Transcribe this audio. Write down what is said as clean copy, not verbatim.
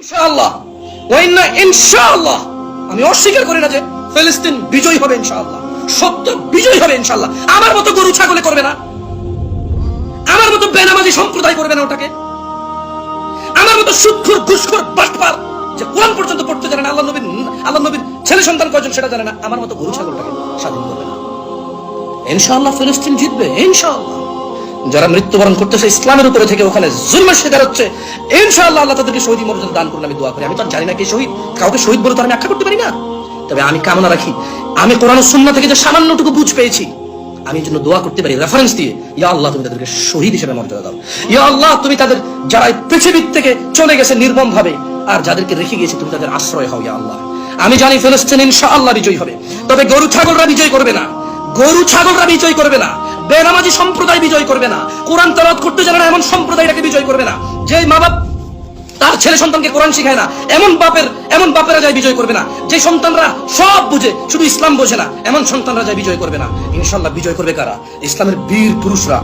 ইনশাআল্লাহ ইনশাআল্লাহ আমি অস্বীকার করি না যে ফিলিস্তিন বিজয় হবে ইনশাআল্লাহ, সত্য বিজয় হবে ইনশাআল্লাহ। আমার মতো গরু ছাগলে করবে না, আমার মতো বেনামাজি সম্প্রদায় করবে না ওটাকে, আমার মতো সুদখোর ঘুষখোর বাটপার যে কোরআন পর্যন্ত পড়তে জানে না, আল্লাহ নবীর ছেলে সন্তান কয়জন সেটা জানে না, আমার মতো গরু ছাগলটাকে স্বাধীন করবে না। ইনশাআল্লাহ ফিলিস্তিন জিতবে ইনশাআল্লাহ। যারা মৃত্যুবরণ করতেছে ইসলামের উপরে থেকে ওখানে জুলমের শিকার হচ্ছে, ইনশাআল্লাহ আল্লাহ তাদেরকে শহীদ মর্যাদা দান করুন, আমি দোয়া করি। আমি তো জানি না কে শহীদ, কাউকে শহীদ বলে তো আমি আখ্যা করতে পারি না, তবে আমি কামনা রাখি আমি কোরআন ও সুন্নাহ থেকে যে সামান্যটুকু বুঝ পেয়েছি আমি এই জন্য দোয়া করতে পারি রেফারেন্স দিয়ে, ইয়া আল্লাহ তুমি তাদেরকে শহীদ হিসেবে মর্যাদা দাও, ইয়া আল্লাহ তুমি তাদের যারা পৃথিবীর থেকে চলে গেছে নির্মম ভাবে আর যাদেরকে রেখে গেছে তুমি তাদের আশ্রয় হও ইয়া আল্লাহ। আমি জানি ফিলিস্তিন ইনশাআল্লাহ বিজয় হবে, তবে গরু ছাগলরা বিজয় করবে না, গরু ছাগলরা বিজয় করবে না, বেনামাজি সম্প্রদায় বিজয় করবে না, কোরআন তেলাওয়াত করতে জানে না এমন সম্প্রদায়টাকে বিজয় করবে না, যে মা বাপ তার ছেলে সন্তানকে কোরআন শিখায় না এমন বাপেরা যায় বিজয় করবে না, যে সন্তানরা সব বুঝে শুধু ইসলাম বোঝে না এমন সন্তানরা যায় বিজয় করবে না। ইনশাআল্লাহ বিজয় করবে কারা? ইসলামের বীর পুরুষরা।